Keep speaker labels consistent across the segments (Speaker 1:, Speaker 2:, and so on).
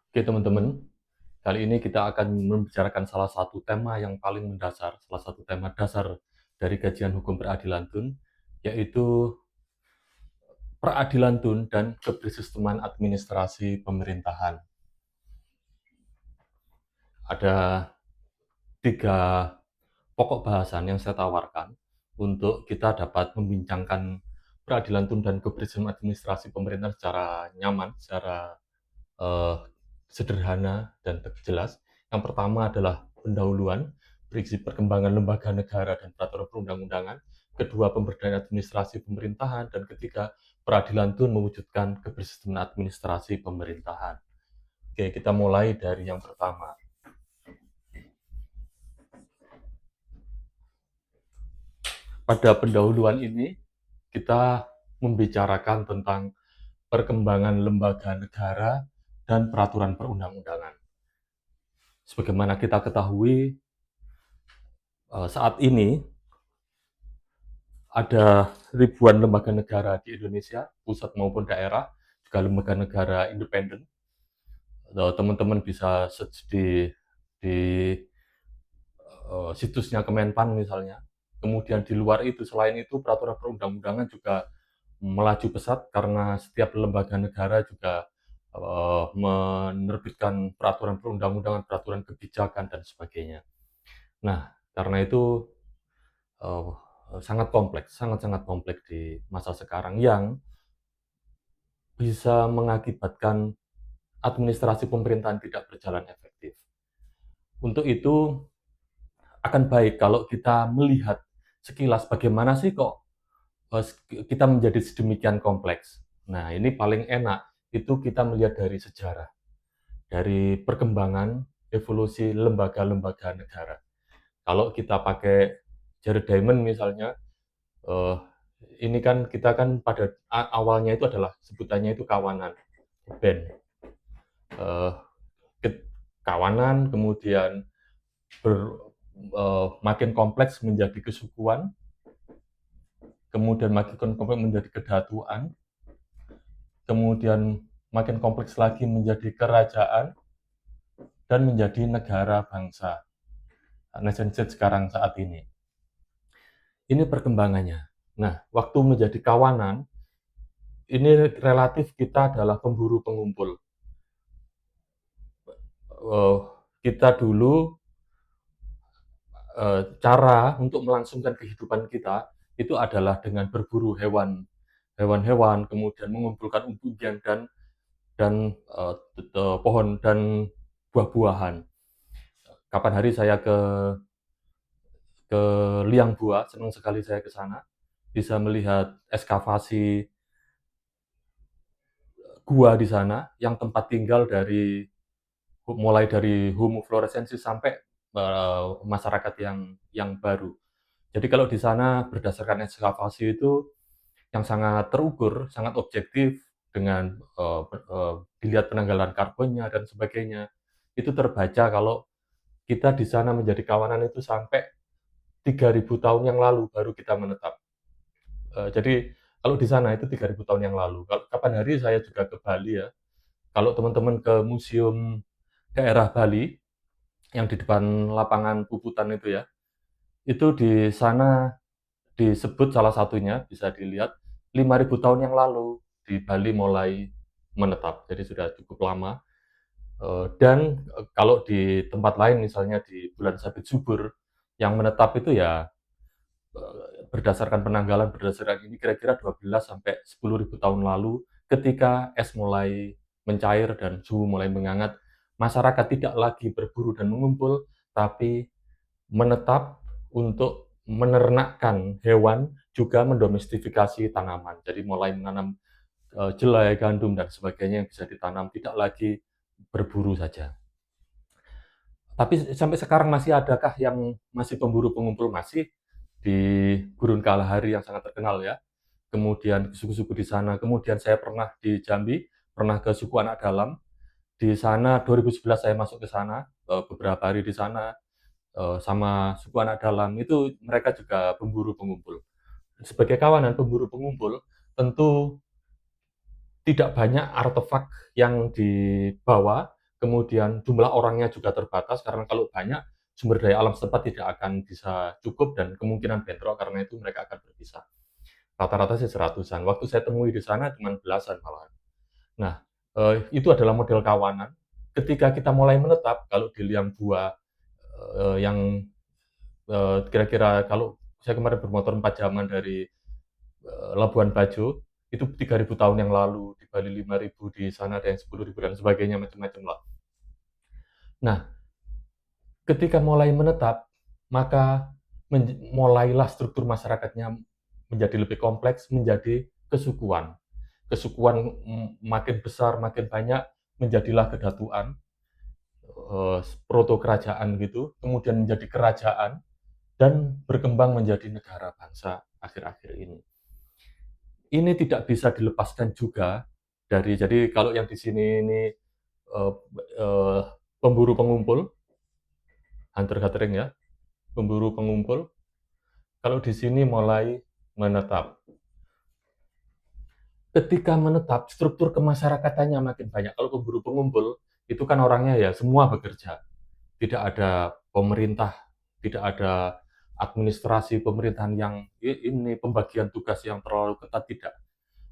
Speaker 1: Oke teman-teman, kali ini kita akan membicarakan salah satu tema yang paling mendasar, salah satu tema dasar dari kajian hukum peradilan Tun, yaitu peradilan Tun dan kebersisteman administrasi pemerintahan. Ada tiga pokok bahasan yang saya tawarkan untuk kita dapat membincangkan peradilan Tun dan kebersisteman administrasi pemerintahan secara nyaman, secara eh, sederhana dan jelas. Yang pertama adalah pendahuluan, berisi perkembangan lembaga negara dan peraturan perundang-undangan. Kedua, pemberdayaan administrasi pemerintahan. Dan ketiga, peradilan tun mewujudkan kebersisteman administrasi pemerintahan. Oke, kita mulai dari yang pertama. Pada pendahuluan ini, kita membicarakan tentang perkembangan lembaga negara dan peraturan perundang-undangan. Sebagaimana kita ketahui, saat ini ada ribuan lembaga negara di Indonesia, pusat maupun daerah, juga lembaga negara independen. Teman-teman bisa search di situsnya Kemenpan misalnya. Kemudian di luar itu, selain itu peraturan perundang-undangan juga melaju pesat karena setiap lembaga negara juga menerbitkan peraturan perundang-undangan, peraturan kebijakan dan sebagainya. Nah, karena itu uh, sangat kompleks, sangat-sangat kompleks di masa sekarang yang bisa mengakibatkan administrasi pemerintahan tidak berjalan efektif. Untuk itu, akan baik kalau kita melihat sekilas bagaimana sih kok kita menjadi sedemikian kompleks. Nah, ini paling enak itu kita melihat dari sejarah, dari perkembangan evolusi lembaga-lembaga negara. Kalau kita pakai Jared Diamond misalnya, eh, ini kan kita kan pada awalnya itu adalah sebutannya itu kawanan, band. Eh, Kawanan, kemudian makin kompleks menjadi kesukuan, kemudian makin kompleks menjadi kedatuan, kemudian makin kompleks lagi menjadi kerajaan, dan menjadi negara bangsa, nation state sekarang saat ini. Ini perkembangannya. Nah, waktu menjadi kawanan, ini relatif kita adalah pemburu pengumpul. Kita dulu cara untuk melangsungkan kehidupan kita itu adalah dengan berburu hewan-hewan, kemudian mengumpulkan umbi-umbian dan pohon dan buah-buahan. Kapan hari saya ke Liang Bua, senang sekali saya ke sana, bisa melihat ekskavasi gua di sana yang tempat tinggal dari mulai dari Homo floresiensis sampai masyarakat yang baru. Jadi kalau di sana berdasarkan ekskavasi itu yang sangat terukur, sangat objektif dengan dilihat penanggalan karbonnya dan sebagainya. Itu terbaca kalau kita di sana menjadi kawanan itu sampai 3.000 tahun yang lalu baru kita menetap. Jadi kalau di sana itu 3.000 tahun yang lalu. Kapan hari saya juga ke Bali ya. Kalau teman-teman ke museum daerah Bali yang di depan lapangan Puputan itu ya, itu di sana disebut salah satunya bisa dilihat 5.000 tahun yang lalu di Bali mulai menetap. Jadi sudah cukup lama. Dan kalau di tempat lain misalnya di Bulan Sabit Subur yang menetap itu ya berdasarkan penanggalan berdasarkan ini kira-kira 12 sampai 10.000 tahun lalu ketika es mulai mencair dan suhu mulai menghangat, masyarakat tidak lagi berburu dan mengumpul tapi menetap untuk menernakkan hewan juga mendomestifikasi tanaman. Jadi mulai menanam jelai, gandum dan sebagainya yang bisa ditanam, tidak lagi berburu saja. Tapi sampai sekarang masih adakah yang masih pemburu pengumpul? Masih di Gurun Kalahari yang sangat terkenal ya. Kemudian suku-suku di sana. Kemudian saya pernah di Jambi, pernah ke suku Anak Dalam. Di sana 2011 saya masuk ke sana, beberapa hari di sana sama suku Anak Dalam. Itu mereka juga pemburu pengumpul. Sebagai kawanan pemburu pengumpul, tentu tidak banyak artefak yang dibawa kemudian jumlah orangnya juga terbatas karena kalau banyak sumber daya alam setempat tidak akan bisa cukup dan kemungkinan bentrok karena itu mereka akan berpisah. Rata-rata sih seratusan. Waktu saya temui di sana cuma belasan malahan. Nah, itu adalah model kawanan. Ketika kita mulai menetap, kalau di liang Bua yang kira-kira kalau saya kemarin bermotor 4 jaman dari Labuan Bajo, itu 3.000 tahun yang lalu, di Bali 5.000, di sana ada yang 10.000 dan sebagainya, macam-macam lah. Nah, ketika mulai menetap, maka mulailah struktur masyarakatnya menjadi lebih kompleks, menjadi kesukuan. Kesukuan makin besar, makin banyak, menjadilah kedatuan, proto kerajaan gitu, kemudian menjadi kerajaan, dan berkembang menjadi negara bangsa akhir-akhir ini. Ini tidak bisa dilepaskan juga dari, jadi kalau yang di sini ini uh, uh, pemburu pengumpul, hunter gathering ya, pemburu pengumpul. Kalau di sini mulai menetap. Ketika menetap, struktur kemasyarakatan makin banyak. Kalau pemburu pengumpul, itu kan orangnya ya semua bekerja. Tidak ada pemerintah, tidak ada administrasi pemerintahan yang ini pembagian tugas yang terlalu ketat, tidak.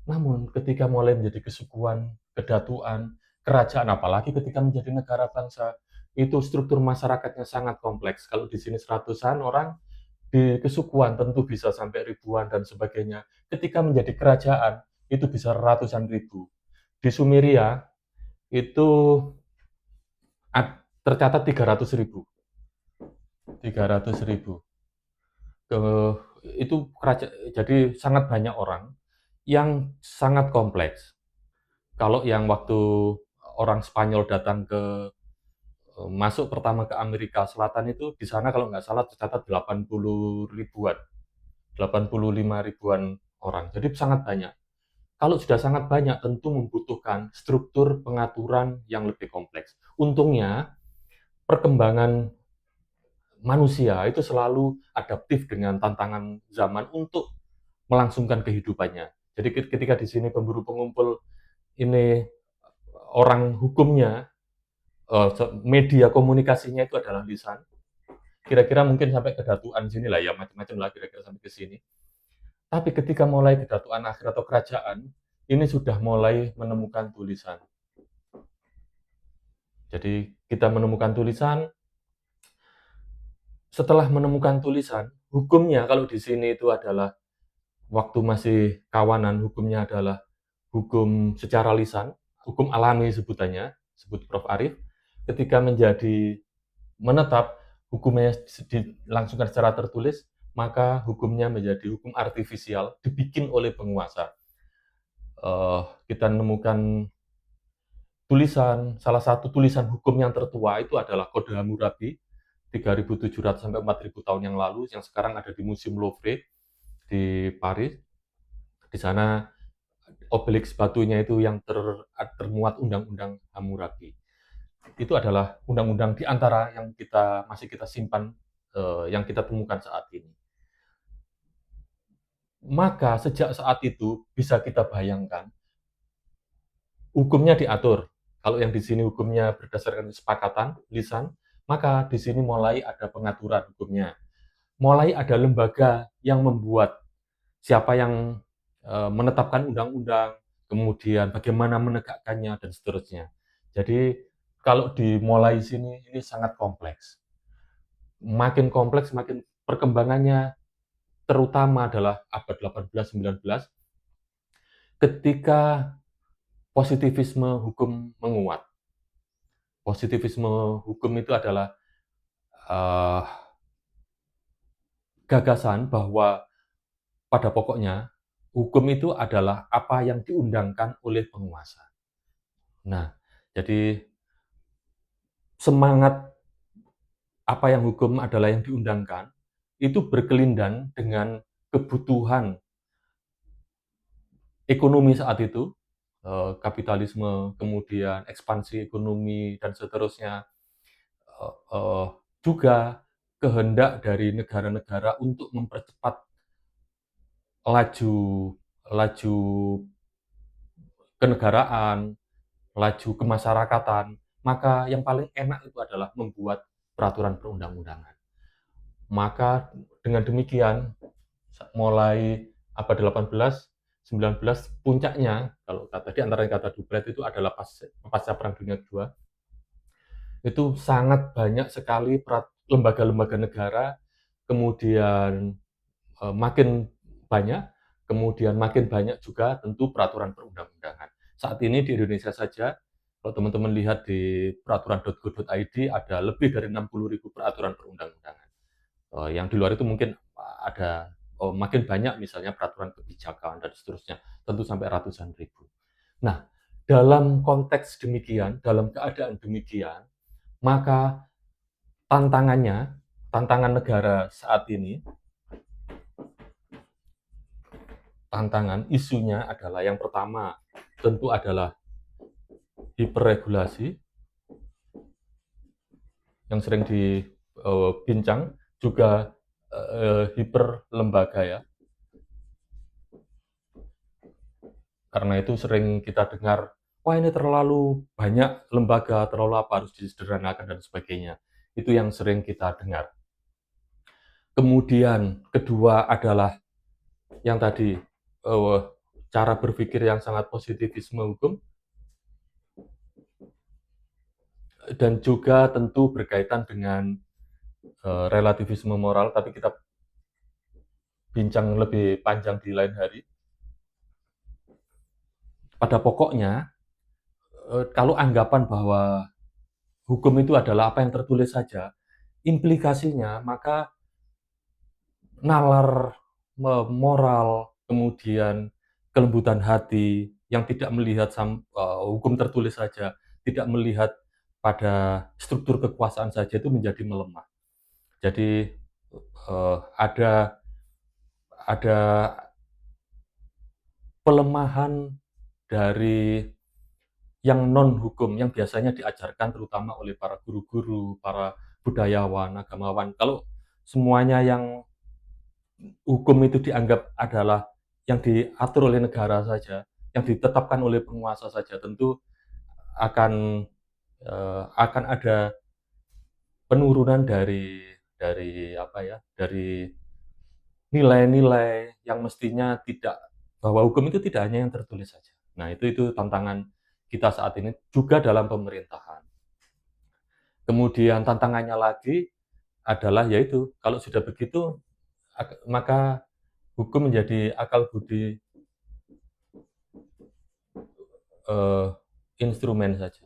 Speaker 1: Namun ketika mulai menjadi kesukuan, kedatuan, kerajaan, apalagi ketika menjadi negara bangsa, itu struktur masyarakatnya sangat kompleks. Kalau di sini seratusan orang, di kesukuan tentu bisa sampai ribuan dan sebagainya. Ketika menjadi kerajaan, itu bisa ratusan ribu. Di Sumeria, itu tercatat 300.000. 300.000. Itu kerajaan, jadi sangat banyak orang yang sangat kompleks. Kalau yang waktu orang Spanyol datang ke masuk pertama ke Amerika Selatan itu di sana kalau nggak salah tercatat 80 ribuan, 85 ribuan orang. Jadi sangat banyak. Kalau sudah sangat banyak, tentu membutuhkan struktur pengaturan yang lebih kompleks. Untungnya, perkembangan manusia itu selalu adaptif dengan tantangan zaman untuk melangsungkan kehidupannya. Jadi ketika di sini pemburu pengumpul ini orang hukumnya, media komunikasinya itu adalah lisan. Kira-kira mungkin sampai kedatuan sini lah ya, macam-macam lah kira-kira sampai ke sini. Tapi ketika mulai kedatuan akhir atau kerajaan, ini sudah mulai menemukan tulisan. Jadi kita menemukan tulisan, setelah menemukan tulisan, hukumnya kalau di sini itu adalah waktu masih kawanan, hukumnya adalah hukum secara lisan, hukum alami sebutannya, sebut Prof. Arif. Ketika menjadi menetap, hukumnya dilangsungkan secara tertulis, maka hukumnya menjadi hukum artifisial, dibikin oleh penguasa. Kita menemukan tulisan, salah satu tulisan hukum yang tertua itu adalah Kode Hammurabi, 3.700 sampai 4.000 tahun yang lalu, yang sekarang ada di Museum Louvre di Paris. Di sana obelisk batunya itu yang termuat Undang-Undang Hammurabi. Itu adalah undang-undang di antara yang masih kita simpan, yang kita temukan saat ini. Maka sejak saat itu bisa kita bayangkan hukumnya diatur. Kalau yang di sini hukumnya berdasarkan kesepakatan lisan, maka di sini mulai ada pengaturan hukumnya. Mulai ada lembaga yang membuat siapa yang menetapkan undang-undang, kemudian bagaimana menegakkannya dan seterusnya. Jadi kalau dimulai sini ini sangat kompleks. Makin kompleks, makin perkembangannya terutama adalah abad 18-19 ketika positivisme hukum menguat. Positivisme hukum itu adalah uh, gagasan bahwa pada pokoknya hukum itu adalah apa yang diundangkan oleh penguasa. Nah, jadi semangat apa yang hukum adalah yang diundangkan itu berkelindan dengan kebutuhan ekonomi saat itu, kapitalisme, kemudian ekspansi ekonomi dan seterusnya, juga kehendak dari negara-negara untuk mempercepat laju laju kenegaraan, laju kemasyarakatan. maka yang paling enak itu adalah membuat peraturan perundang-undangan. Maka dengan demikian, mulai abad 18, 19, puncaknya, kalau tadi antara kata Dupret itu adalah pasca Perang Dunia Kedua, itu sangat banyak sekali lembaga-lembaga negara, kemudian makin banyak, kemudian makin banyak juga tentu peraturan perundang-undangan. Saat ini di Indonesia saja, kalau teman-teman lihat di peraturan.go.id ada lebih dari 60.000 peraturan perundang-undangan. Yang di luar itu mungkin ada makin banyak, misalnya peraturan kebijakan dan seterusnya, tentu sampai ratusan ribu. Nah, dalam konteks demikian, dalam keadaan demikian, maka tantangan negara saat ini, isunya adalah yang pertama tentu adalah hiperregulasi yang sering dibincang, juga hiperlembaga ya. Karena itu sering kita dengar, wah ini terlalu banyak lembaga, terlalu apa, harus disederhanakan dan sebagainya. Itu yang sering kita dengar. Kemudian kedua adalah yang tadi, cara berpikir yang sangat positivisme hukum, dan juga tentu berkaitan dengan relativisme moral, tapi kita bincang lebih panjang di lain hari. Pada pokoknya, kalau anggapan bahwa hukum itu adalah apa yang tertulis saja, implikasinya maka nalar moral, kemudian kelembutan hati yang tidak melihat hukum tertulis saja, tidak melihat pada struktur kekuasaan saja, itu menjadi melemah. Jadi ada pelemahan dari yang non hukum yang biasanya diajarkan terutama oleh para guru-guru, para budayawan, agamawan. Kalau semuanya yang hukum itu dianggap adalah yang diatur oleh negara saja, yang ditetapkan oleh penguasa saja, tentu akan ada penurunan dari apa ya, dari nilai-nilai yang mestinya tidak, bahwa hukum itu tidak hanya yang tertulis saja. Nah, itu tantangan kita saat ini juga dalam pemerintahan. Kemudian tantangannya lagi adalah yaitu kalau sudah begitu maka hukum menjadi akal budi instrumen saja.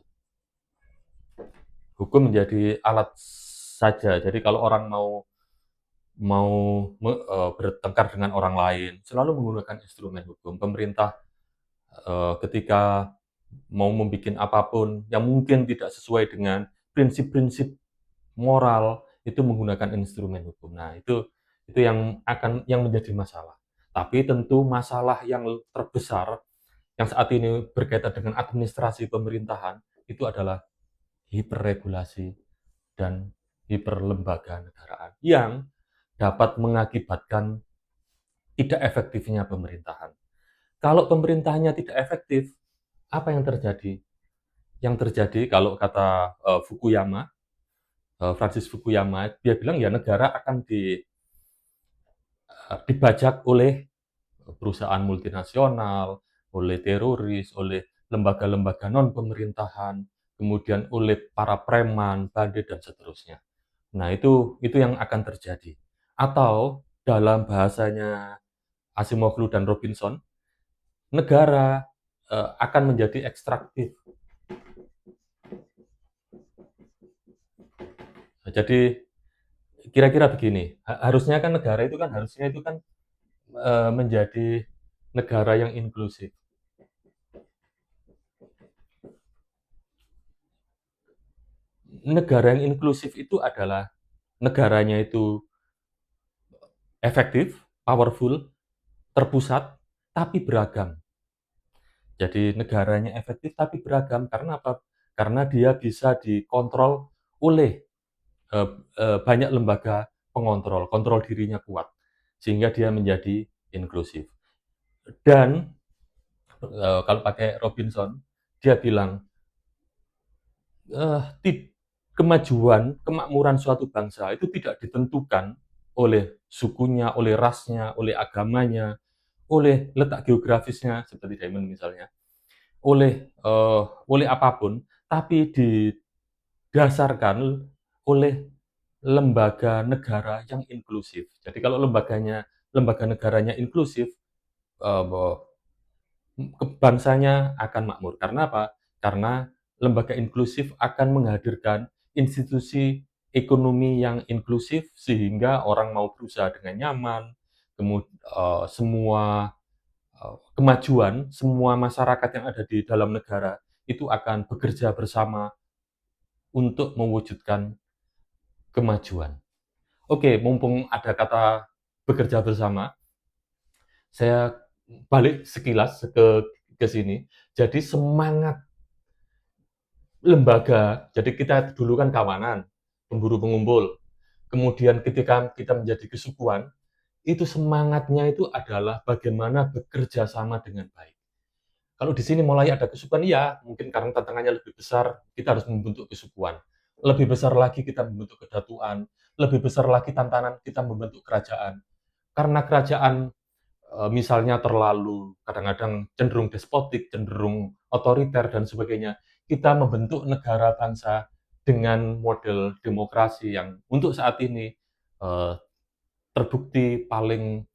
Speaker 1: Hukum menjadi alat saja. Jadi kalau orang mau bertengkar dengan orang lain, selalu menggunakan instrumen hukum. Pemerintah ketika mau membuat apapun yang mungkin tidak sesuai dengan prinsip-prinsip moral, itu menggunakan instrumen hukum. Nah, itu yang menjadi masalah. Tapi tentu masalah yang terbesar yang saat ini berkaitan dengan administrasi pemerintahan itu adalah hiperregulasi dan hiperlembaga negaraan yang dapat mengakibatkan tidak efektifnya pemerintahan. Kalau pemerintahannya tidak efektif, apa yang terjadi? Yang terjadi kalau kata Francis Fukuyama, dia bilang ya negara akan dibajak oleh perusahaan multinasional, oleh teroris, oleh lembaga-lembaga non-pemerintahan, kemudian oleh para preman, bandit, dan seterusnya. Nah, itu yang akan terjadi. Atau dalam bahasanya Acemoglu dan Robinson, negara akan menjadi ekstraktif. Jadi kira-kira begini, harusnya kan negara itu kan menjadi negara yang inklusif. Negara yang inklusif itu adalah negaranya itu efektif, powerful, terpusat, tapi beragam. Jadi negaranya efektif tapi beragam. Karena apa? Karena dia bisa dikontrol oleh banyak lembaga pengontrol, kontrol dirinya kuat, sehingga dia menjadi inklusif. Dan kalau pakai Robinson, dia bilang kemajuan, kemakmuran suatu bangsa itu tidak ditentukan oleh sukunya, oleh rasnya, oleh agamanya, oleh letak geografisnya seperti Diamond misalnya, oleh apapun, tapi didasarkan oleh lembaga negara yang inklusif. Jadi kalau lembaga negaranya inklusif, eee, bangsanya akan makmur. Karena apa? Karena lembaga inklusif akan menghadirkan institusi ekonomi yang inklusif sehingga orang mau berusaha dengan nyaman, semua kemajuan, semua masyarakat yang ada di dalam negara itu akan bekerja bersama untuk mewujudkan kemajuan. Oke, mumpung ada kata bekerja bersama, saya balik sekilas ke sini. Jadi semangat lembaga, jadi kita dulu kan kawanan, pemburu pengumpul. Kemudian ketika kita menjadi kesukuan, itu semangatnya itu adalah bagaimana bekerja sama dengan baik. Kalau di sini mulai ada kesukuan, iya, mungkin karena tantangannya lebih besar, kita harus membentuk kesukuan. Lebih besar lagi kita membentuk kedatuan, lebih besar lagi tantangan kita membentuk kerajaan. Karena kerajaan misalnya terlalu kadang-kadang cenderung despotik, cenderung otoriter dan sebagainya, kita membentuk negara bangsa dengan model demokrasi yang untuk saat ini eh, terbukti paling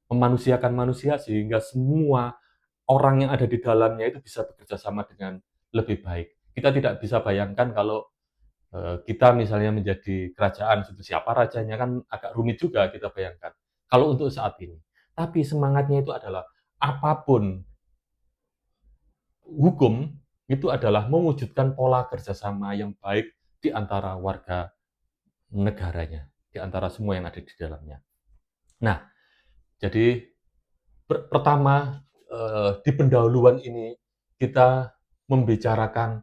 Speaker 1: memanusiakan manusia sehingga semua orang yang ada di dalamnya itu bisa bekerja sama dengan lebih baik. Kita tidak bisa bayangkan kalau kita misalnya menjadi kerajaan, siapa rajanya kan agak rumit juga kita bayangkan. Kalau untuk saat ini. Tapi semangatnya itu adalah apapun hukum itu adalah mewujudkan pola kerjasama yang baik di antara warga negaranya, di antara semua yang ada di dalamnya. Nah, jadi pertama di pendahuluan ini kita membicarakan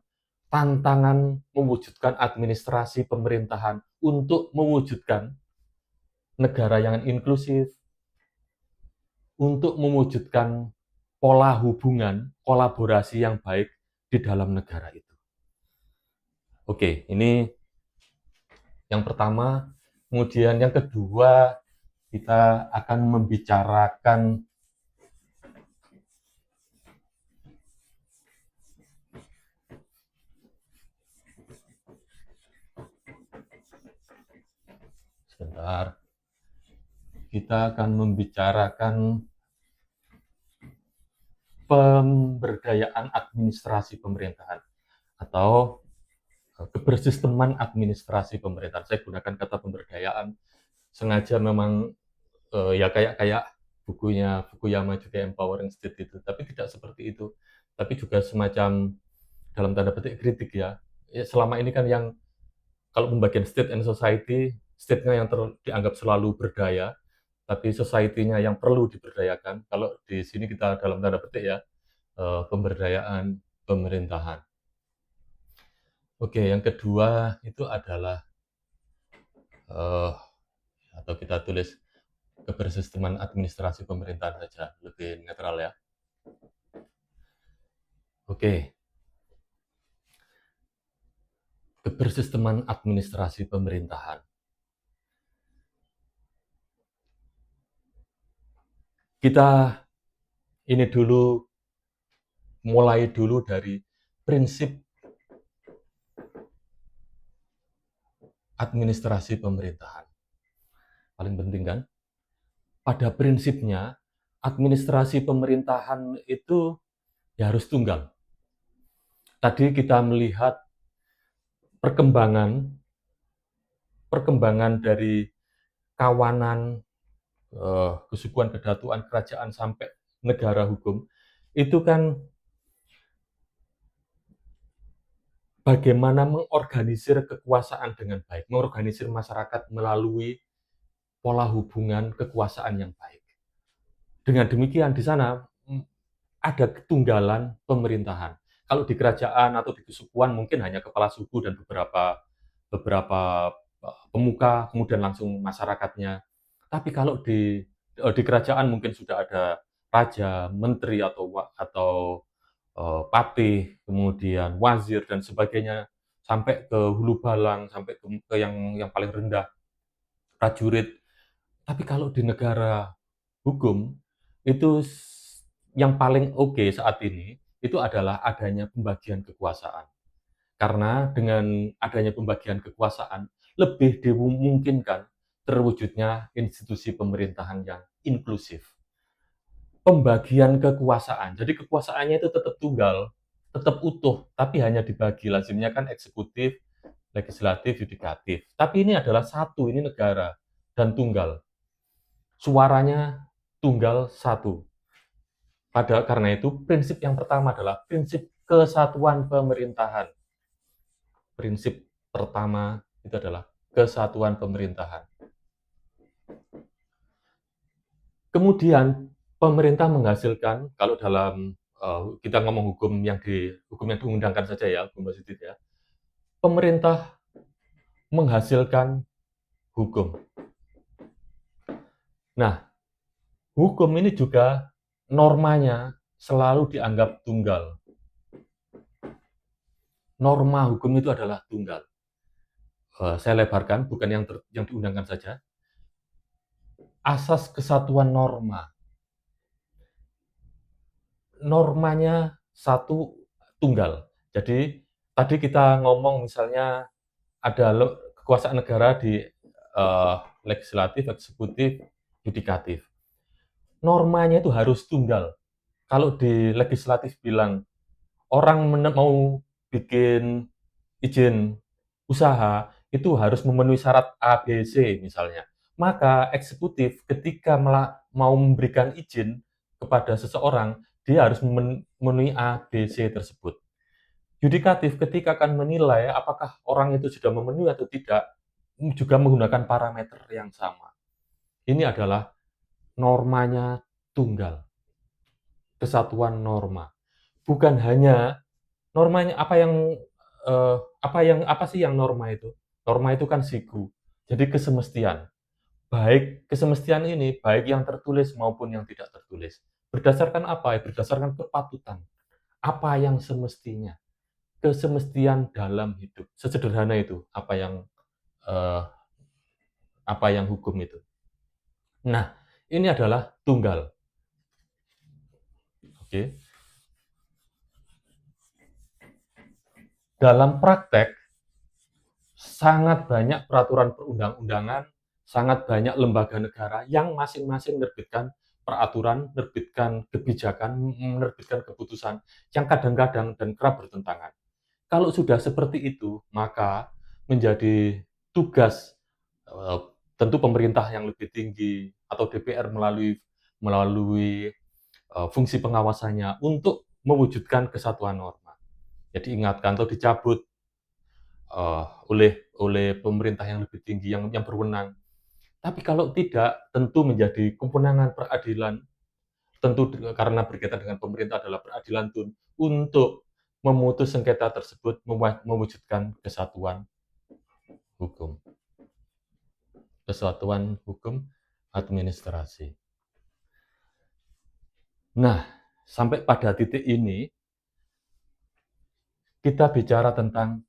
Speaker 1: tantangan mewujudkan administrasi pemerintahan untuk mewujudkan negara yang inklusif, untuk mewujudkan pola hubungan, kolaborasi yang baik di dalam negara itu. Oke, ini yang pertama. Kemudian yang kedua, kita akan membicarakan sebentar. Kita akan membicarakan pemberdayaan administrasi pemerintahan atau kebersisteman administrasi pemerintahan. Saya gunakan kata pemberdayaan sengaja memang ya kayak kayak bukunya Fukuyama juga Empowering State itu, tapi tidak seperti itu. Tapi juga semacam dalam tanda petik kritik ya. Ya selama ini kan yang kalau pembagian state and society, state-nya yang dianggap selalu berdaya, tapi society-nya yang perlu diberdayakan. Kalau di sini kita dalam tanda petik ya, pemberdayaan pemerintahan. Oke, yang kedua itu adalah atau kita tulis kebersisteman administrasi pemerintahan saja, lebih netral ya. Oke, kebersisteman administrasi pemerintahan. Kita ini dulu, mulai dulu dari prinsip administrasi pemerintahan. Paling penting kan? Pada prinsipnya, administrasi pemerintahan itu ya harus tunggal. Tadi kita melihat perkembangan dari kawanan, kesukuan, kedatuan, kerajaan sampai negara hukum, itu kan bagaimana mengorganisir kekuasaan dengan baik, mengorganisir masyarakat melalui pola hubungan kekuasaan yang baik. Dengan demikian di sana ada ketunggalan pemerintahan. Kalau di kerajaan atau di kesukuan mungkin hanya kepala suku dan beberapa beberapa pemuka, kemudian langsung masyarakatnya. Tapi kalau di kerajaan mungkin sudah ada raja, menteri atau patih, kemudian wazir dan sebagainya. sampai ke hulu balang, sampai ke yang paling rendah, prajurit. Tapi kalau di negara hukum, itu yang paling oke saat ini, itu adalah adanya pembagian kekuasaan. Karena dengan adanya pembagian kekuasaan, lebih dimungkinkan terwujudnya institusi pemerintahan yang inklusif. Pembagian kekuasaan, jadi kekuasaannya itu tetap tunggal, tetap utuh, tapi hanya dibagi. Lazimnya kan eksekutif, legislatif, yudikatif. Tapi ini adalah satu, ini negara, dan tunggal. Suaranya tunggal satu. Karena itu, prinsip yang pertama adalah prinsip kesatuan pemerintahan. Prinsip pertama itu adalah kesatuan pemerintahan. Kemudian, pemerintah menghasilkan, kalau dalam kita ngomong hukum yang diundangkan saja ya, hukum positif ya, pemerintah menghasilkan hukum. Nah, hukum ini juga normanya selalu dianggap tunggal. Norma hukum itu adalah tunggal. Saya lebarkan, bukan yang diundangkan saja. Asas kesatuan norma. Normanya satu, tunggal. Jadi, tadi kita ngomong misalnya ada kekuasaan negara di legislatif, eksekutif, yudikatif. Normanya itu harus tunggal. Kalau di legislatif bilang, orang mau bikin izin usaha, itu harus memenuhi syarat A, B, C misalnya. Maka eksekutif ketika mau memberikan izin kepada seseorang, dia harus memenuhi A, B, C tersebut. Yudikatif ketika akan menilai apakah orang itu sudah memenuhi atau tidak, juga menggunakan parameter yang sama. Ini adalah normanya tunggal. Kesatuan norma. Bukan hanya normanya apa sih yang norma itu? Norma itu kan siku. Jadi kesemestian. Baik kesemestian ini, baik yang tertulis maupun yang tidak tertulis. Berdasarkan apa? Berdasarkan kepatutan. Apa yang semestinya? Kesemestian dalam hidup. Sesederhana itu eh, apa yang hukum itu. Nah, ini adalah tunggal. Oke. Dalam praktek sangat banyak peraturan perundang-undangan, sangat banyak lembaga negara yang masing-masing menerbitkan peraturan, menerbitkan kebijakan, menerbitkan keputusan yang kadang-kadang dan kerap bertentangan. Kalau sudah seperti itu, maka menjadi tugas tentu pemerintah yang lebih tinggi atau DPR melalui fungsi pengawasannya untuk mewujudkan kesatuan norma. Jadi ingatkan atau dicabut oleh pemerintah yang lebih tinggi yang berwenang. Tapi kalau tidak, tentu menjadi kewenangan peradilan, tentu karena berkaitan dengan pemerintah adalah peradilan tun, untuk memutus sengketa tersebut, mewujudkan kesatuan hukum. Kesatuan hukum administrasi. Nah, sampai pada titik ini, kita bicara tentang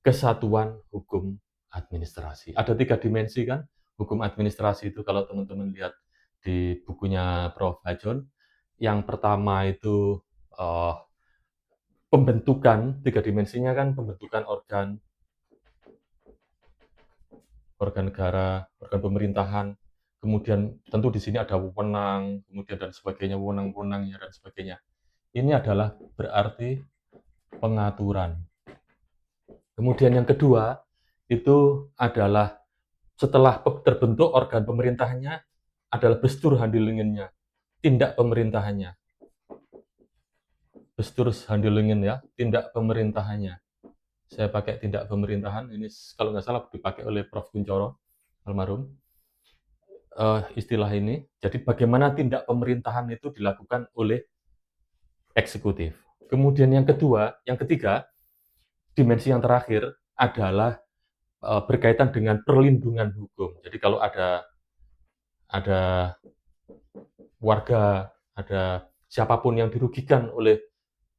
Speaker 1: kesatuan hukum administrasi. Ada 3 dimensi kan, hukum administrasi itu kalau teman-teman lihat di bukunya Prof. Hajon. Yang pertama itu pembentukan, 3 dimensinya kan pembentukan organ negara, organ pemerintahan, kemudian tentu di sini ada wewenang, kemudian dan sebagainya, wewenang-wewenangnya dan sebagainya. Ini adalah berarti pengaturan. Kemudian yang kedua, itu adalah setelah terbentuk organ pemerintahannya, adalah bestur handelingen-nya, tindak pemerintahannya. Bestur handelingen ya, tindak pemerintahannya. Saya pakai tindak pemerintahan, ini kalau nggak salah dipakai oleh Prof. Kuncoro, almarhum. Istilah ini, jadi bagaimana tindak pemerintahan itu dilakukan oleh eksekutif. Kemudian yang ketiga, dimensi yang terakhir adalah berkaitan dengan perlindungan hukum. Jadi kalau ada warga, ada siapapun yang dirugikan oleh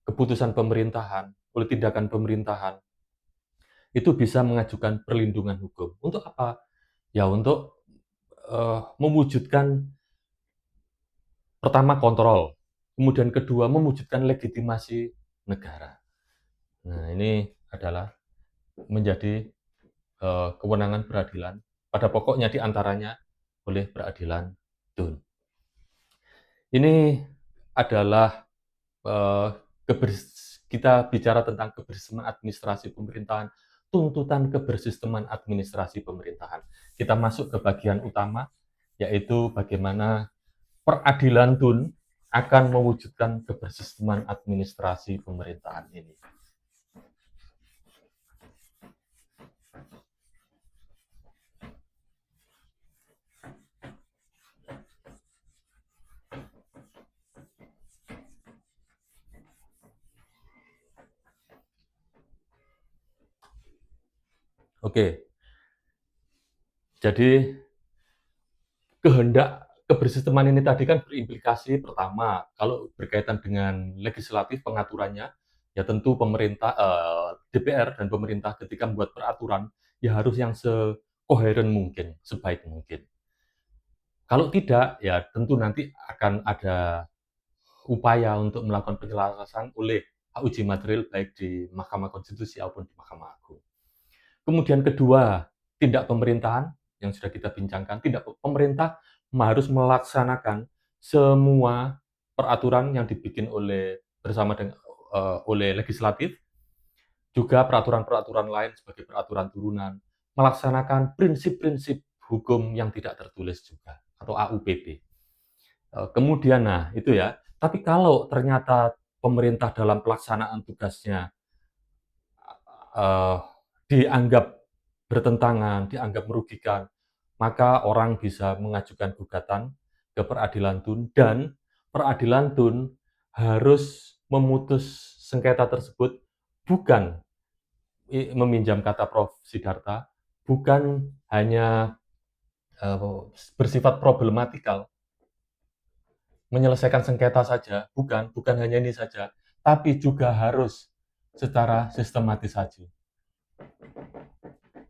Speaker 1: keputusan pemerintahan, oleh tindakan pemerintahan, itu bisa mengajukan perlindungan hukum. Untuk apa? Ya untuk mewujudkan pertama kontrol, kemudian kedua mewujudkan legitimasi negara. Nah, ini adalah menjadi kewenangan peradilan. Pada pokoknya diantaranya oleh peradilan Dun. Ini adalah eh, kita bicara tentang kebersisteman administrasi pemerintahan, tuntutan kebersisteman administrasi pemerintahan. Kita masuk ke bagian utama, yaitu bagaimana peradilan Dun akan mewujudkan kebersisteman administrasi pemerintahan ini. Oke, jadi kehendak kebersisteman ini tadi kan berimplikasi pertama, kalau berkaitan dengan legislatif pengaturannya, ya tentu pemerintah, DPR dan pemerintah ketika membuat peraturan, ya harus yang sekoheren mungkin, sebaik mungkin. Kalau tidak, ya tentu nanti akan ada upaya untuk melakukan penyelesaian oleh hak uji material baik di Mahkamah Konstitusi maupun di Mahkamah Agung. Kemudian kedua, tindak pemerintahan yang sudah kita bincangkan, tindak pemerintah harus melaksanakan semua peraturan yang dibikin bersama dengan oleh legislatif, juga peraturan-peraturan lain sebagai peraturan turunan, melaksanakan prinsip-prinsip hukum yang tidak tertulis juga atau AUPP. Kemudian, nah itu ya. Tapi kalau ternyata pemerintah dalam pelaksanaan tugasnya uh, dianggap bertentangan, dianggap merugikan, maka orang bisa mengajukan gugatan ke peradilan Tun dan peradilan Tun harus memutus sengketa tersebut bukan meminjam kata Prof. Siddhartha, bukan hanya bersifat problematikal, menyelesaikan sengketa saja, bukan hanya ini saja, tapi juga harus secara sistematisasi.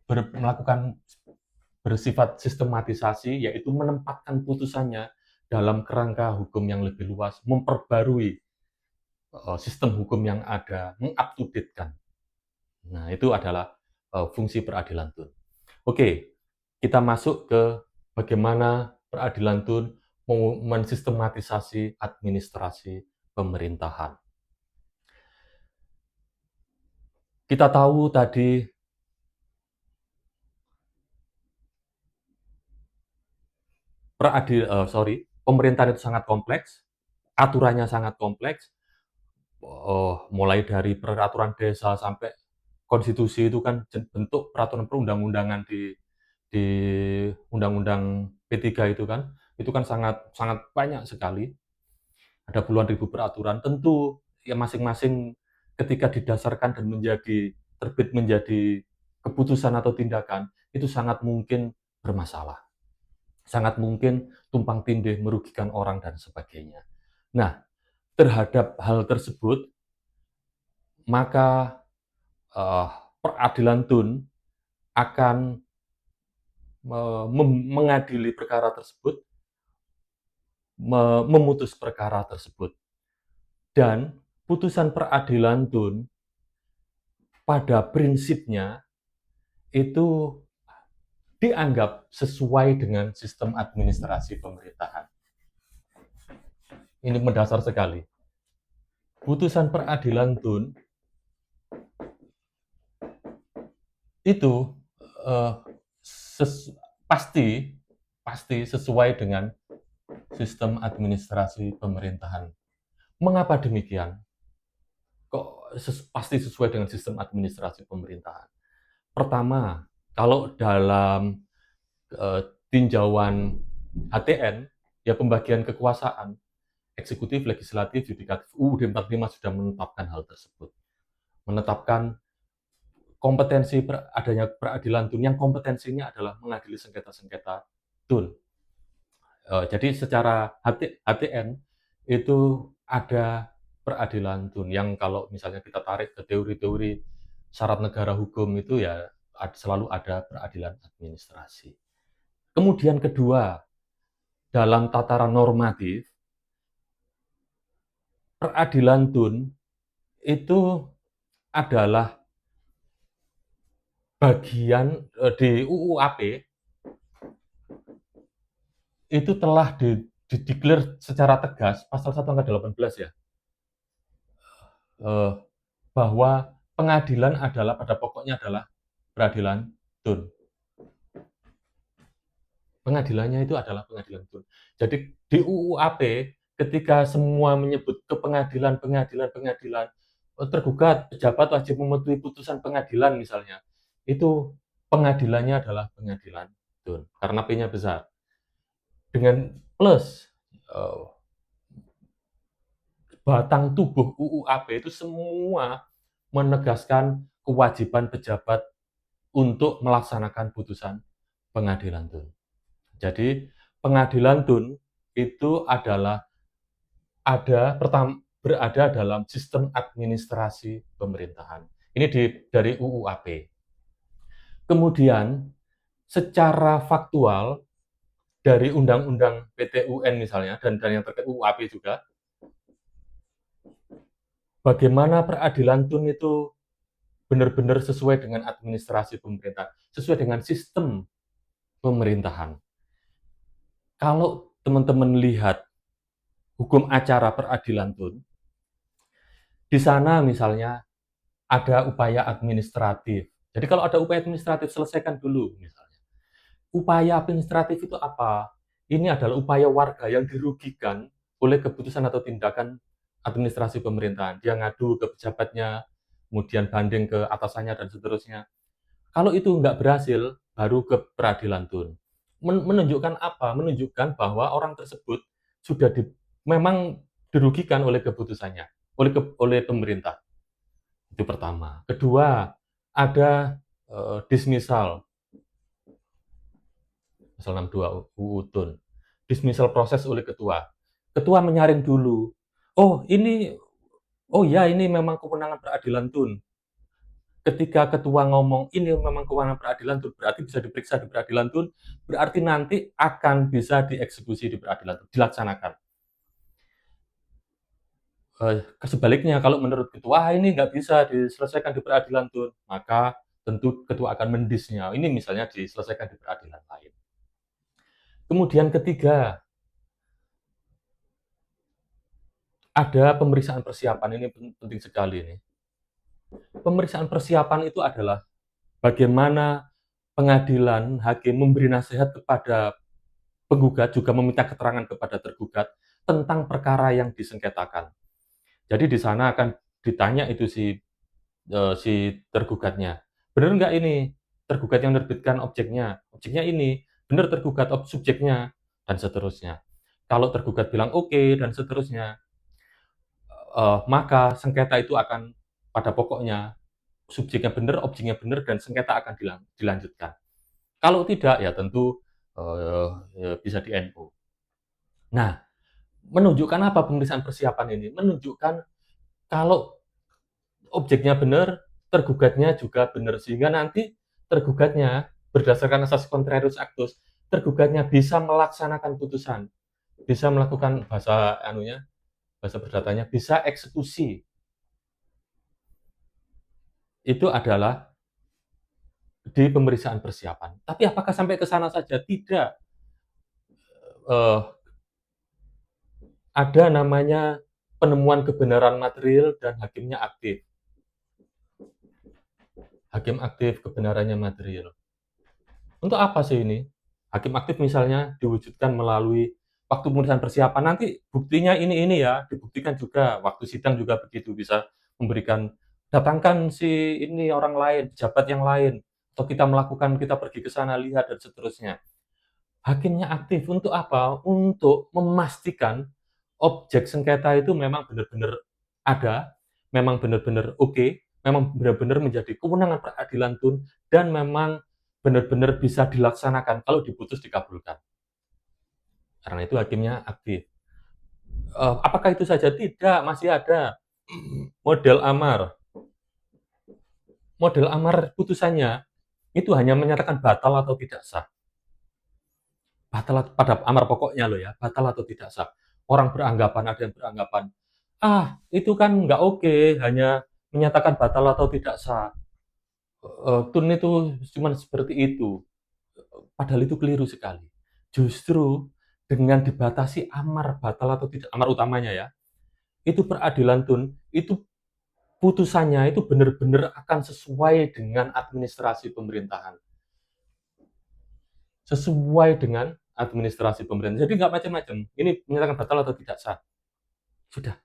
Speaker 1: Melakukan bersifat sistematisasi, yaitu menempatkan putusannya dalam kerangka hukum yang lebih luas, memperbarui sistem hukum yang ada, mengupdatekan. Nah, itu adalah fungsi peradilan Tun. Oke, kita masuk ke bagaimana peradilan Tun mensistematisasi administrasi pemerintahan. Kita tahu tadi pemerintahan itu sangat kompleks, aturannya sangat kompleks, mulai dari peraturan desa sampai konstitusi itu kan bentuk peraturan perundang-undangan di Undang-Undang P3 itu kan sangat sangat banyak sekali. Ada puluhan ribu peraturan. Tentu ya masing-masing ketika didasarkan dan terbit menjadi keputusan atau tindakan itu sangat mungkin bermasalah. Sangat mungkin tumpang tindih, merugikan orang dan sebagainya. Nah, terhadap hal tersebut maka peradilan Tun akan mengadili perkara tersebut, memutus perkara tersebut. Dan putusan peradilan Tun pada prinsipnya itu dianggap sesuai dengan sistem administrasi pemerintahan. Ini mendasar sekali. Putusan peradilan Tun itu pasti sesuai dengan sistem administrasi pemerintahan. Mengapa demikian? Kok pasti sesuai dengan sistem administrasi pemerintahan? Pertama, kalau dalam tinjauan HTN, ya pembagian kekuasaan, eksekutif, legislatif, yudikatif, UUD 45 sudah menetapkan hal tersebut. Menetapkan kompetensi adanya peradilan Tun yang kompetensinya adalah mengadili sengketa-sengketa Tun. Jadi secara HTN itu ada peradilan Tun yang kalau misalnya kita tarik ke teori-teori syarat negara hukum itu ya selalu ada peradilan administrasi. Kemudian kedua, dalam tataran normatif, peradilan tun itu adalah bagian di UUAP itu telah dideklar secara tegas pasal 1 angka 18 ya, bahwa pengadilan adalah pada pokoknya adalah peradilan tun. Pengadilannya itu adalah pengadilan tun. Jadi di UUAP ketika semua menyebut ke pengadilan, tergugat pejabat wajib mematuhi putusan pengadilan misalnya, itu pengadilannya adalah pengadilan tun karena P-nya besar. Dengan plus batang tubuh UUAP itu semua menegaskan kewajiban pejabat untuk melaksanakan putusan pengadilan tun. Jadi pengadilan tun itu adalah berada dalam sistem administrasi pemerintahan. Ini dari UUAP. Kemudian secara faktual dari Undang-Undang PTUN misalnya dan yang terkait UUAP juga, bagaimana peradilan tun itu benar-benar sesuai dengan administrasi pemerintah, sesuai dengan sistem pemerintahan. Kalau teman-teman lihat hukum acara peradilan tun, di sana misalnya ada upaya administratif. Jadi kalau ada upaya administratif, selesaikan dulu misalnya. Upaya administratif itu apa? Ini adalah upaya warga yang dirugikan oleh keputusan atau tindakan administrasi pemerintahan. Dia ngadu ke pejabatnya, kemudian banding ke atasannya, dan seterusnya. Kalau itu nggak berhasil, baru ke peradilan tun. Menunjukkan apa? Menunjukkan bahwa orang tersebut sudah memang dirugikan oleh keputusannya, oleh pemerintah. Itu pertama. Kedua, ada dismissal. Pasal 62 UU TUN. Dismissal proses oleh ketua. Ketua menyaring dulu. Oh, ini memang kewenangan peradilan tun. Ketika ketua ngomong ini memang kewenangan peradilan tun, berarti bisa diperiksa di peradilan tun, berarti nanti akan bisa dieksekusi di peradilan tun, dilaksanakan. Sebaliknya kalau menurut ketua ini nggak bisa diselesaikan di peradilan tun, maka tentu ketua akan mendisnya. Ini misalnya diselesaikan di peradilan lain. Kemudian ketiga, ada pemeriksaan persiapan. Ini penting sekali nih. Pemeriksaan persiapan itu adalah bagaimana pengadilan, hakim memberi nasihat kepada penggugat, juga meminta keterangan kepada tergugat tentang perkara yang disengketakan. Jadi di sana akan ditanya itu si tergugatnya, benar nggak ini tergugat yang menerbitkan objeknya ini, benar tergugat subjeknya, dan seterusnya. Kalau tergugat bilang oke, dan seterusnya, maka sengketa itu akan pada pokoknya subjeknya benar, objeknya benar, dan sengketa akan dilanjutkan. Kalau tidak, ya tentu bisa di NO. Nah, menunjukkan apa pemeriksaan persiapan ini? Menunjukkan kalau objeknya benar, tergugatnya juga benar, sehingga nanti tergugatnya berdasarkan asas contrarius actus, tergugatnya bisa melaksanakan putusan, bisa melakukan bahasa perdatanya, bisa eksekusi. Itu adalah di pemeriksaan persiapan. Tapi apakah sampai ke sana saja? Tidak. Ada namanya penemuan kebenaran material dan hakimnya aktif. Hakim aktif kebenarannya material. Untuk apa sih ini? Hakim aktif misalnya diwujudkan melalui waktu pemeriksaan persiapan, nanti buktinya ini ya, dibuktikan juga, waktu sidang juga begitu, bisa memberikan, datangkan si ini orang lain, pejabat yang lain, atau kita pergi ke sana, lihat, dan seterusnya. Hakimnya aktif untuk apa? Untuk memastikan objek sengketa itu memang benar-benar ada, memang benar-benar oke, memang benar-benar menjadi kewenangan peradilan tun, dan memang benar-benar bisa dilaksanakan kalau diputus dikabulkan. Karena itu hakimnya aktif. Apakah itu saja? Tidak, masih ada model amar. model amar putusannya itu hanya menyatakan batal atau tidak sah. Batal pada amar pokoknya loh ya, batal atau tidak sah. Orang beranggapan, ada yang beranggapan, itu kan nggak oke, hanya menyatakan batal atau tidak sah. Tun itu cuma seperti itu. Padahal itu keliru sekali. Justru dengan dibatasi amar batal atau tidak, amar utamanya ya, itu peradilan tun, itu putusannya itu benar-benar akan sesuai dengan administrasi pemerintahan. Sesuai dengan administrasi pemerintahan. Jadi nggak macam-macam. Ini menyatakan batal atau tidak sah. Sudah.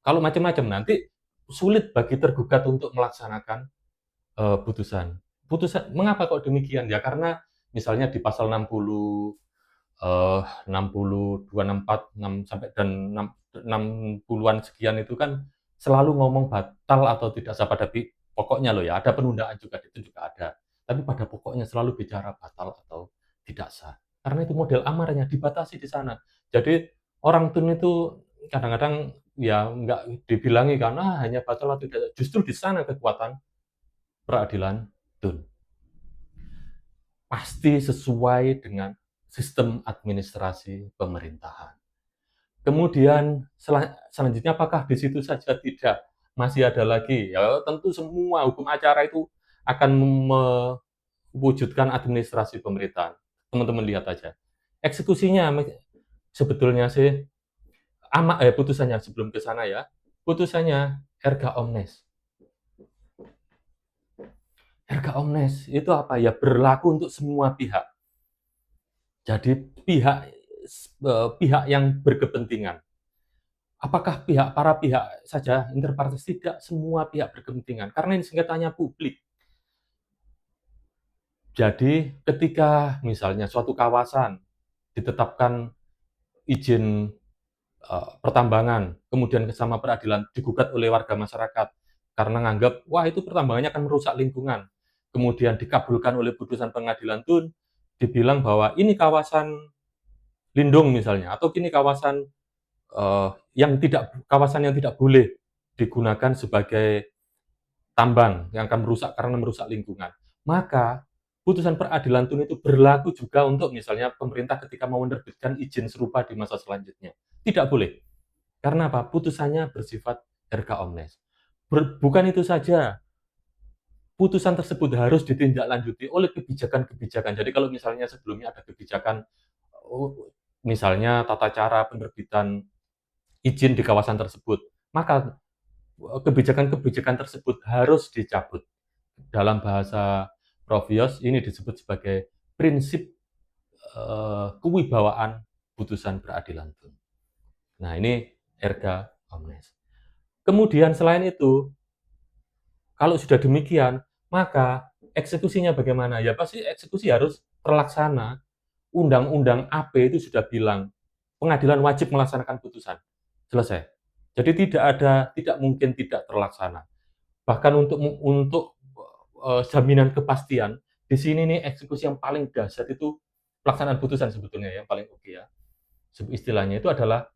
Speaker 1: Kalau macam-macam nanti sulit bagi tergugat untuk melaksanakan putusan. Putusan mengapa kok demikian? Ya karena misalnya di pasal 60 60, 264, 6 sampai dan 60-an sekian itu kan selalu ngomong batal atau tidak sah pada pokoknya loh ya. Ada penundaan juga itu juga ada. Tapi pada pokoknya selalu bicara batal atau tidak sah. Karena itu model amarnya dibatasi di sana. Jadi orang tun itu kadang-kadang ya nggak dibilangi karena hanya batal atau tidak. Justru di sana kekuatan peradilan tun. Pasti sesuai dengan sistem administrasi pemerintahan. Kemudian selanjutnya apakah di situ saja tidak masih ada lagi? Ya tentu semua hukum acara itu akan mewujudkan administrasi pemerintahan. Teman-teman lihat aja. Eksekusinya sebetulnya sih putusannya sebelum ke sana ya. Putusannya erga omnes. Erga omnes itu apa ya? Berlaku untuk semua pihak. Jadi pihak yang berkepentingan. Apakah para pihak saja interpartes? Tidak, semua pihak berkepentingan. Karena ini sengketanya publik. Jadi ketika misalnya suatu kawasan ditetapkan izin pertambangan, kemudian sama peradilan digugat oleh warga masyarakat karena nganggap, wah itu pertambangannya akan merusak lingkungan. Kemudian dikabulkan oleh putusan pengadilan tun, dibilang bahwa ini kawasan lindung misalnya, atau ini kawasan kawasan yang tidak boleh digunakan sebagai tambang yang akan merusak karena merusak lingkungan. Maka putusan peradilan tun itu berlaku juga untuk misalnya pemerintah ketika mau menerbitkan izin serupa di masa selanjutnya. Tidak boleh. Karena apa? Putusannya bersifat erga omnes. Bukan itu saja, putusan tersebut harus ditindaklanjuti oleh kebijakan-kebijakan. Jadi kalau misalnya sebelumnya ada kebijakan, misalnya tata cara penerbitan izin di kawasan tersebut, maka kebijakan-kebijakan tersebut harus dicabut. Dalam bahasa Prof. Yos, ini disebut sebagai prinsip kewibawaan putusan peradilan tun. Nah, ini erga omnes. Kemudian selain itu, kalau sudah demikian, maka eksekusinya bagaimana? Ya pasti eksekusi harus terlaksana. Undang-undang AP itu sudah bilang, pengadilan wajib melaksanakan putusan. Selesai. Jadi tidak mungkin tidak terlaksana. Bahkan untuk jaminan kepastian, di sini nih eksekusi yang paling dahsyat itu pelaksanaan putusan sebetulnya yang paling oke ya. Istilahnya itu adalah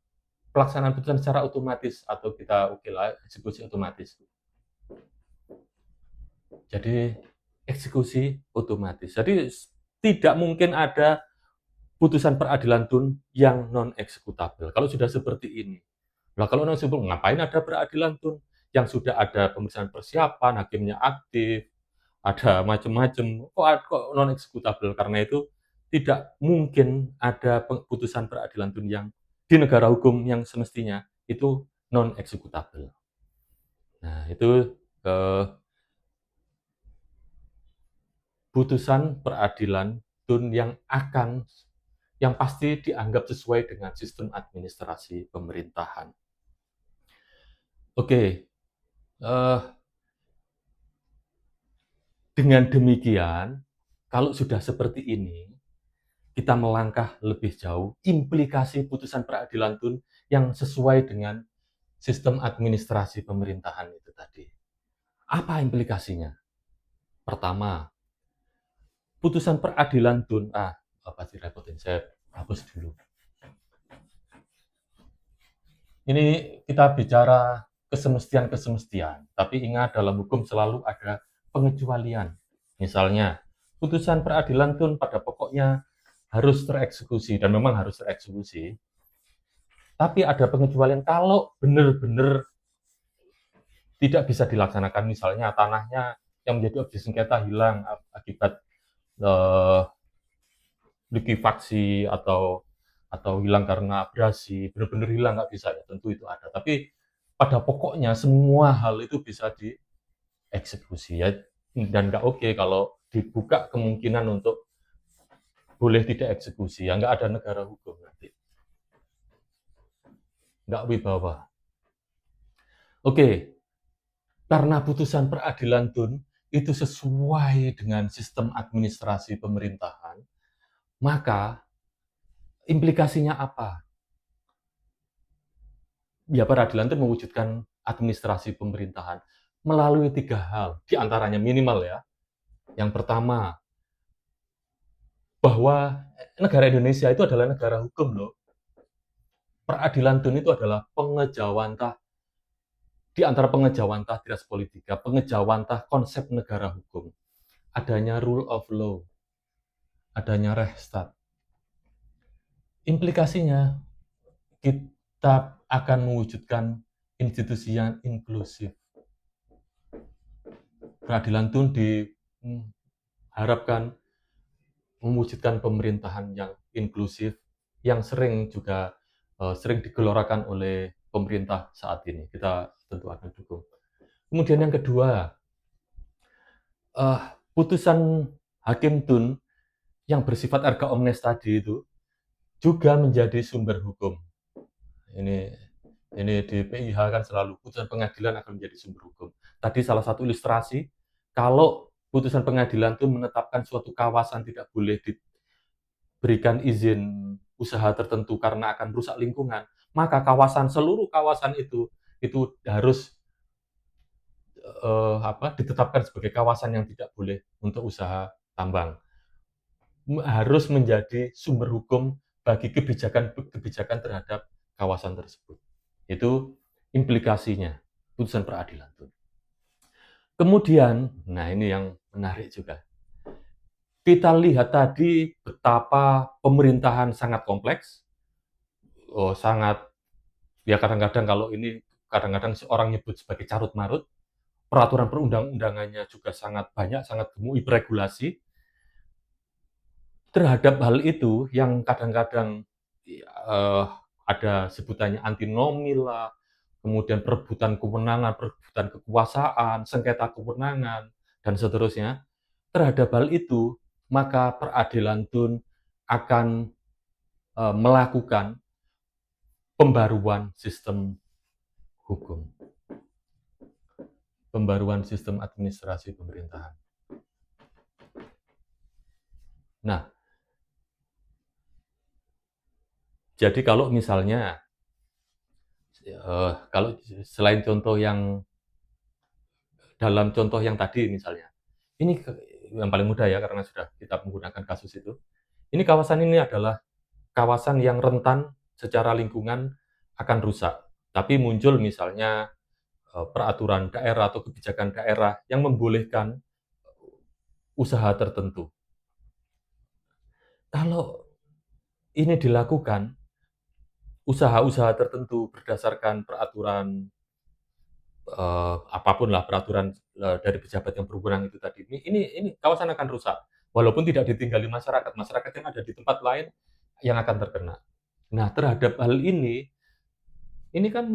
Speaker 1: pelaksanaan putusan secara otomatis atau kita lah eksekusi otomatis. Jadi eksekusi otomatis. Jadi tidak mungkin ada putusan peradilan tun yang non eksekutable. Kalau sudah seperti ini, lah kalau non eksekutable ngapain ada peradilan tun yang sudah ada pemeriksaan persiapan, hakimnya aktif, ada macam-macam. Kok non eksekutable? Karena itu tidak mungkin ada putusan peradilan tun yang di negara hukum yang semestinya itu non eksekutable. Nah, itu putusan peradilan tun yang pasti dianggap sesuai dengan sistem administrasi pemerintahan. Oke, dengan demikian, kalau sudah seperti ini, kita melangkah lebih jauh, implikasi putusan peradilan tun yang sesuai dengan sistem administrasi pemerintahan itu tadi. Apa implikasinya? Pertama, putusan peradilan tun, pasti repotin, saya hapus dulu. Ini kita bicara kesemestian-kesemestian. Tapi ingat, dalam hukum selalu ada pengecualian. Misalnya, putusan peradilan tun pada pokoknya harus tereksekusi, dan memang harus tereksekusi. Tapi ada pengecualian kalau benar-benar tidak bisa dilaksanakan, misalnya tanahnya yang menjadi objek sengketa hilang akibat likuifaksi atau hilang karena abrasi, benar-benar hilang nggak bisa ya, tentu itu ada. Tapi pada pokoknya semua hal itu bisa dieksekusi ya, dan nggak oke kalau dibuka kemungkinan untuk boleh tidak eksekusi ya, nggak ada negara hukum nanti, nggak wibawa. Oke, karena putusan peradilan tun itu sesuai dengan sistem administrasi pemerintahan, maka implikasinya apa? Ya, peradilan itu mewujudkan administrasi pemerintahan melalui 3 hal, di antaranya minimal ya. Yang pertama, bahwa negara Indonesia itu adalah negara hukum loh. Peradilan tun itu adalah pengejawantah, di antara pengejawantah trias politika, pengejawantah konsep negara hukum. Adanya rule of law, adanya Rechtsstaat. Implikasinya, kita akan mewujudkan institusi yang inklusif. Peradilan tun diharapkan mewujudkan pemerintahan yang inklusif, yang sering digelorakan oleh pemerintah saat ini. Kita tentu akan dukung. Kemudian yang kedua, putusan Hakim Tun yang bersifat erga omnes tadi itu juga menjadi sumber hukum. Ini di PIH kan selalu putusan pengadilan akan menjadi sumber hukum. Tadi salah satu ilustrasi, kalau putusan pengadilan itu menetapkan suatu kawasan tidak boleh diberikan izin usaha tertentu karena akan merusak lingkungan, maka seluruh kawasan itu harus ditetapkan sebagai kawasan yang tidak boleh untuk usaha tambang. Harus menjadi sumber hukum bagi kebijakan terhadap kawasan tersebut. Itu implikasinya putusan peradilan. Kemudian, nah ini yang menarik juga. Kita lihat tadi betapa pemerintahan sangat kompleks, sangat, ya kadang-kadang kalau ini kadang-kadang seorang nyebut sebagai carut-marut, peraturan perundang-undangannya juga sangat banyak, sangat gemuk, beregulasi. Terhadap hal itu yang kadang-kadang ada sebutannya antinomi lah, kemudian perebutan kewenangan, perebutan kekuasaan, sengketa kewenangan, dan seterusnya. Terhadap hal itu, maka peradilan tun akan melakukan pembaruan sistem hukum, pembaruan sistem administrasi pemerintahan. Nah, jadi kalau misalnya, kalau selain contoh yang dalam contoh yang tadi misalnya, ini yang paling mudah ya karena sudah kita menggunakan kasus itu. Ini kawasan ini adalah kawasan yang rentan secara lingkungan akan rusak. Tapi muncul misalnya peraturan daerah atau kebijakan daerah yang membolehkan usaha tertentu. Kalau ini dilakukan, usaha-usaha tertentu berdasarkan peraturan apapun lah, peraturan dari pejabat yang berwenang itu tadi, ini kawasan akan rusak. Walaupun tidak ditinggali masyarakat yang ada di tempat lain yang akan terkena. Nah, terhadap hal ini kan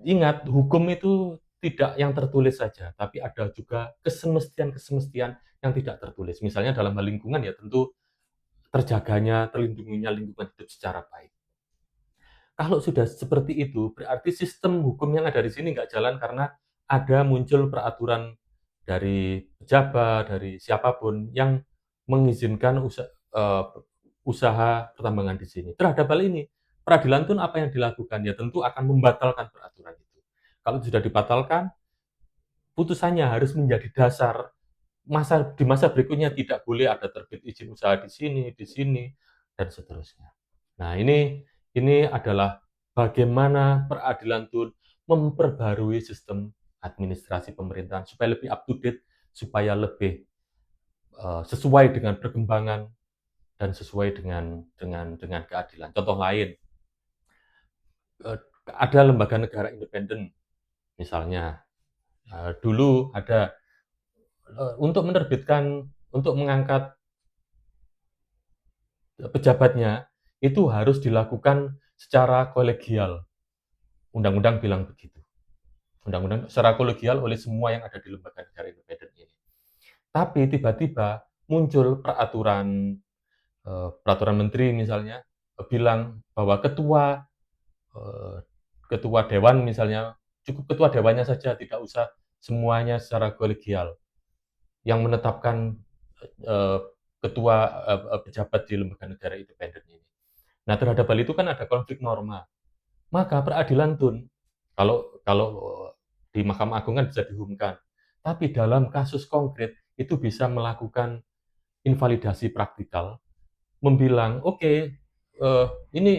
Speaker 1: ingat, hukum itu tidak yang tertulis saja, tapi ada juga kesemestian-kesemestian yang tidak tertulis. Misalnya dalam hal lingkungan ya tentu terjaganya, terlindunginya lingkungan hidup secara baik. Kalau sudah seperti itu, berarti sistem hukum yang ada di sini nggak jalan karena ada muncul peraturan dari pejabat, dari siapapun yang mengizinkan usaha pertambangan di sini. Terhadap hal ini, peradilan tun apa yang dilakukan? Ya tentu akan membatalkan peraturan itu. Kalau sudah dibatalkan, putusannya harus menjadi dasar di masa berikutnya tidak boleh ada terbit izin usaha di sini, dan seterusnya. Nah, ini adalah bagaimana peradilan Tun memperbarui sistem administrasi pemerintahan supaya lebih up to date, supaya lebih sesuai dengan perkembangan dan sesuai dengan keadilan. Contoh lain, ada lembaga negara independen, misalnya dulu ada untuk menerbitkan, untuk mengangkat pejabatnya itu harus dilakukan secara kolegial. Undang-undang bilang begitu. Undang-undang secara kolegial oleh semua yang ada di lembaga negara independen ini. Tapi tiba-tiba muncul peraturan menteri misalnya bilang bahwa eh, ketua dewan misalnya, cukup ketua dewannya saja, tidak usah semuanya secara kolegial yang menetapkan eh, ketua pejabat di lembaga negara independen ini. Nah, terhadap hal itu kan ada konflik norma. Maka peradilan Tun, kalau kalau di Mahkamah Agung kan bisa diumumkan, tapi dalam kasus konkret itu bisa melakukan invalidasi praktikal, membilang oke, ini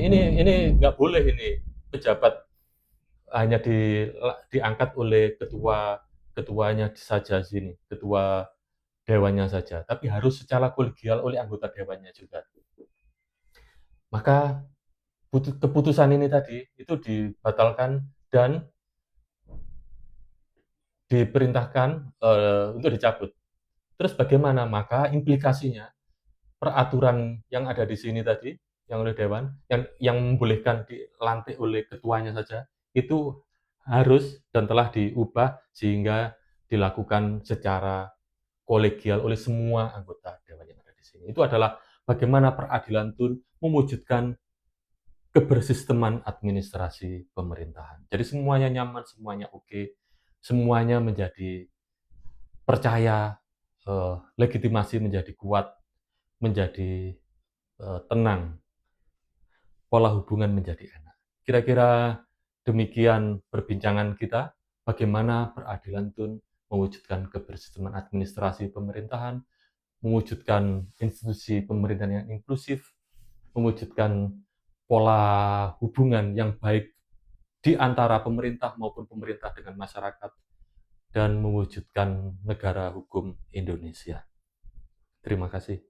Speaker 1: nggak boleh, ini pejabat hanya diangkat oleh ketuanya saja sini, ketua dewannya saja, tapi harus secara kolegial oleh anggota dewannya juga. Maka keputusan ini tadi itu dibatalkan dan diperintahkan untuk dicabut. Terus bagaimana? Maka implikasinya peraturan yang ada di sini tadi, yang oleh dewan, yang membolehkan dilantik oleh ketuanya saja, itu harus dan telah diubah sehingga dilakukan secara kolegial oleh semua anggota dewan yang ada di sini. Itu adalah bagaimana peradilan Tun mewujudkan kebersisteman administrasi pemerintahan. Jadi semuanya nyaman, semuanya oke, semuanya menjadi percaya, legitimasi menjadi kuat, menjadi tenang, pola hubungan menjadi enak. Kira-kira demikian perbincangan kita, bagaimana peradilan Tun mewujudkan kebersisteman administrasi pemerintahan, mewujudkan institusi pemerintahan yang inklusif, mewujudkan pola hubungan yang baik di antara pemerintah maupun pemerintah dengan masyarakat, dan mewujudkan negara hukum Indonesia. Terima kasih.